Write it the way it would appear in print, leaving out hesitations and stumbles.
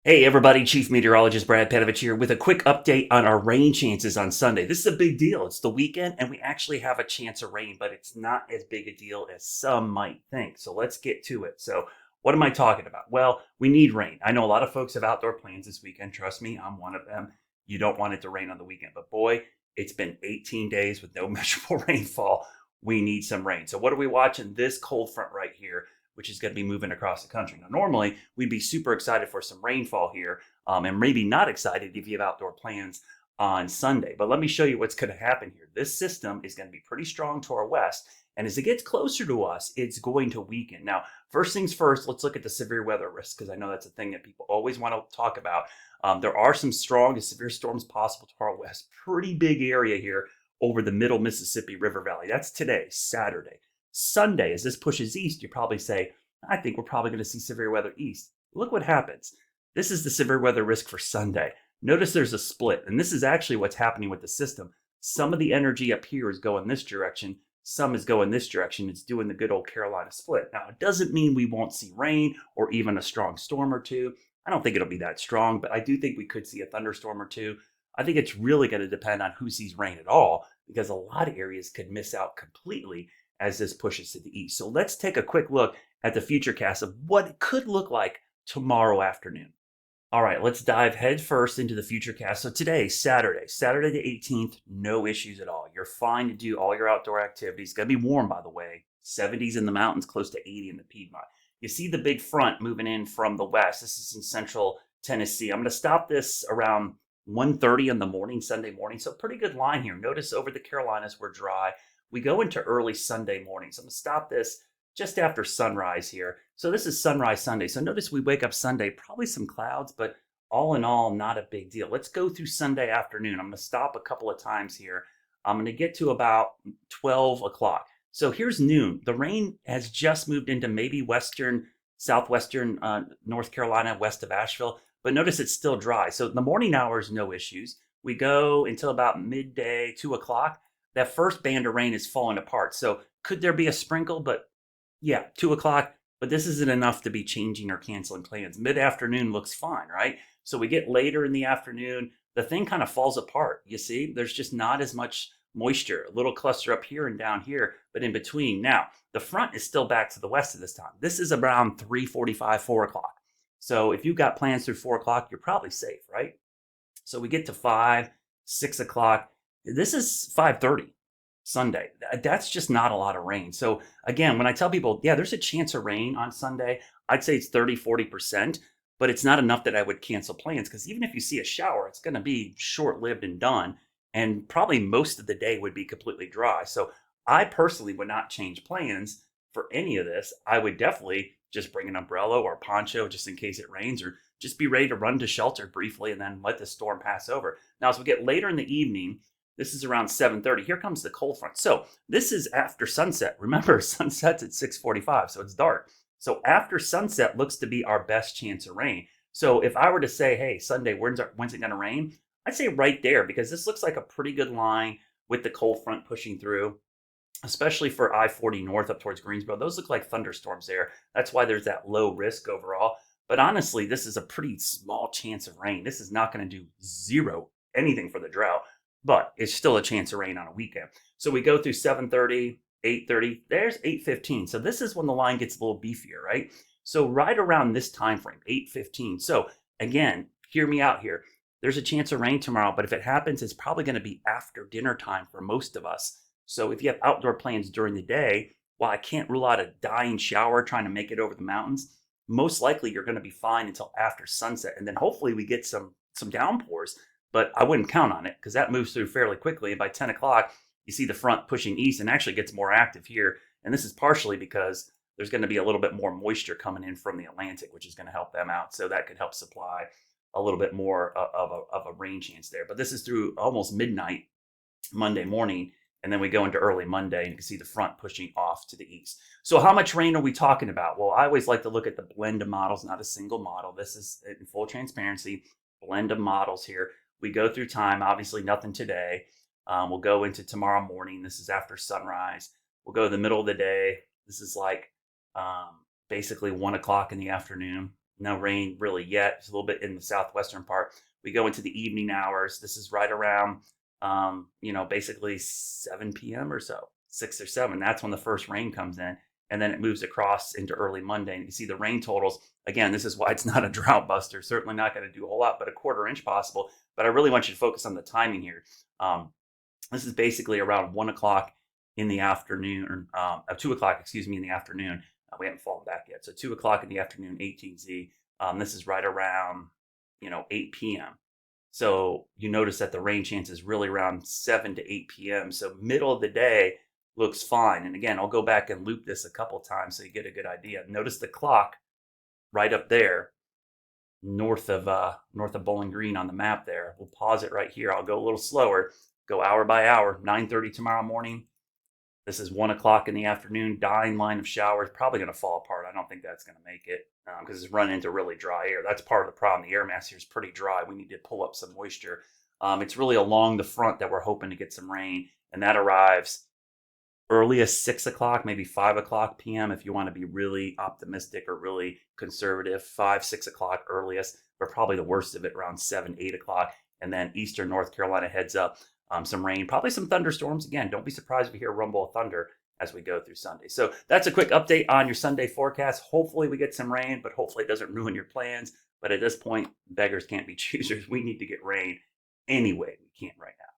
Hey everybody, Chief Meteorologist Brad Panovich here with a quick update on our rain chances on Sunday. This is a big deal. It's the weekend and we actually have a chance of rain, but it's not as big a deal as some might think. So let's get to it. So, what am I talking about? Well, we need rain. I know a lot of folks have outdoor plans this weekend. Trust me, I'm one of them. You don't want it to rain on the weekend, but boy, it's been 18 days with no measurable rainfall. We need some rain. So, what are we watching? This cold front right here, which is going to be moving across the country. Now, normally we'd be super excited for some rainfall here, and maybe not excited if you have outdoor plans on Sunday. But let me show you what's going to happen here. This system is going to be pretty strong to our west, and as it gets closer to us, it's going to weaken. Now, first things first, let's look at the severe weather risk because I know that's a thing that people always want to talk about. There are some strong to severe storms possible to our west. Pretty big area here over the middle Mississippi River Valley. That's today, Saturday. Sunday, as this pushes east, you probably say, I think we're probably going to see severe weather east. Look what happens. This is the severe weather risk for Sunday. Notice there's a split, and this is actually what's happening with the system. Some of the energy up here is going this direction, some is going this direction. It's doing the good old Carolina split. Now, it doesn't mean we won't see rain or even a strong storm or two. I don't think it'll be that strong, but I do think we could see a thunderstorm or two. I think it's really going to depend on who sees rain at all, because a lot of areas could miss out completely as this pushes to the east. So let's take a quick look at the future cast of what it could look like tomorrow afternoon. All right, let's dive head first into the future cast. So today, Saturday the 18th, no issues at all. You're fine to do all your outdoor activities. It's going to be warm, by the way. 70s in the mountains, close to 80 in the Piedmont. You see the big front moving in from the west. This is in central Tennessee. I'm going to stop this around 1:30 in the morning, Sunday morning. So pretty good line here. Notice over the Carolinas, we're dry. We go into early Sunday morning. So I'm going to stop this just after sunrise here. So this is sunrise Sunday. So notice we wake up Sunday, probably some clouds, but all in all, not a big deal. Let's go through Sunday afternoon. I'm going to stop a couple of times here. I'm going to get to about 12 o'clock. So here's noon. The rain has just moved into maybe southwestern North Carolina, west of Asheville, but notice it's still dry. So the morning hours, no issues. We go until about midday, 2 o'clock. That first band of rain is falling apart. So could there be a sprinkle? But yeah, 2 o'clock, but this isn't enough to be changing or canceling plans. Mid afternoon looks fine, right? So we get later in the afternoon, the thing kind of falls apart. You see, there's just not as much moisture, a little cluster up here and down here, but in between. Now, the front is still back to the west at this time. This is around 3:45, 4 o'clock. So if you've got plans through 4 o'clock, you're probably safe, right? So we get to 5, 6 o'clock. This is 5:30 Sunday. That's just not a lot of rain. So again, when I tell people, yeah, there's a chance of rain on Sunday, I'd say it's 30, 40%, but it's not enough that I would cancel plans because even if you see a shower, it's going to be short lived and done. And probably most of the day would be completely dry. So I personally would not change plans for any of this. I would definitely just bring an umbrella or a poncho just in case it rains, or just be ready to run to shelter briefly and then let the storm pass over. Now, as we get later in the evening, this is around 7:30. Here comes the cold front. So this is after sunset. Remember, sunset's at 6:45, so it's dark. So after sunset looks to be our best chance of rain. So if I were to say, hey, Sunday, when's it going to rain? I'd say right there, because this looks like a pretty good line with the cold front pushing through, especially for I-40 north up towards Greensboro. Those look like thunderstorms there. That's why there's that low risk overall. But honestly, this is a pretty small chance of rain. This is not going to do zero anything for the drought, but it's still a chance of rain on a weekend. So we go through 7:30, 8:30. There's 8:15. So this is when the line gets a little beefier, right? So right around this time frame, 8:15. So again, hear me out here. There's a chance of rain tomorrow, but if it happens, it's probably going to be after dinner time for most of us. So if you have outdoor plans during the day, while I can't rule out a dying shower trying to make it over the mountains, most likely you're going to be fine until after sunset. And then hopefully we get some downpours, but I wouldn't count on it because that moves through fairly quickly. And by 10 o'clock, you see the front pushing east and actually gets more active here. And this is partially because there's going to be a little bit more moisture coming in from the Atlantic, which is going to help them out. So that could help supply a little bit more of a rain chance there. But this is through almost midnight Monday morning. And then we go into early Monday and you can see the front pushing off to the east. So how much rain are we talking about? Well, I always like to look at the blend of models, not a single model. This is in full transparency, blend of models here. We go through time, obviously nothing today. We'll go into tomorrow morning. This is after sunrise. We'll go to the middle of the day. This is like basically 1 o'clock in the afternoon. No rain really yet. It's a little bit in the southwestern part. We go into the evening hours. This is right around, basically 7 p.m. or so, 6 or 7. That's when the first rain comes in. And then it moves across into early Monday. And you see the rain totals. Again, this is why it's not a drought buster. Certainly not going to do a whole lot, but a quarter inch possible. But I really want you to focus on the timing here. This is basically around 1 o'clock in the afternoon, 2 o'clock, excuse me, in the afternoon. We haven't fallen back yet. So 2 o'clock in the afternoon, 18Z. This is right around, 8 p.m. So you notice that the rain chance is really around 7 to 8 p.m. So middle of the day looks fine. And again, I'll go back and loop this a couple times so you get a good idea. Notice the clock right up there, north of Bowling Green on the map there. We'll pause it right here. I'll go a little slower, go hour by hour, 9:30 tomorrow morning. This is 1 o'clock in the afternoon, dying line of showers, probably going to fall apart. I don't think that's going to make it because it's run into really dry air. That's part of the problem. The air mass here is pretty dry. We need to pull up some moisture. It's really along the front that we're hoping to get some rain, and that arrives earliest 6 o'clock, maybe 5 o'clock p.m. if you want to be really optimistic or really conservative. 5, 6 o'clock earliest, but probably the worst of it around 7, 8 o'clock. And then eastern North Carolina heads up. Some rain, probably some thunderstorms. Again, don't be surprised if you hear a rumble of thunder as we go through Sunday. So that's a quick update on your Sunday forecast. Hopefully we get some rain, but hopefully it doesn't ruin your plans. But at this point, beggars can't be choosers. We need to get rain any way we can right now.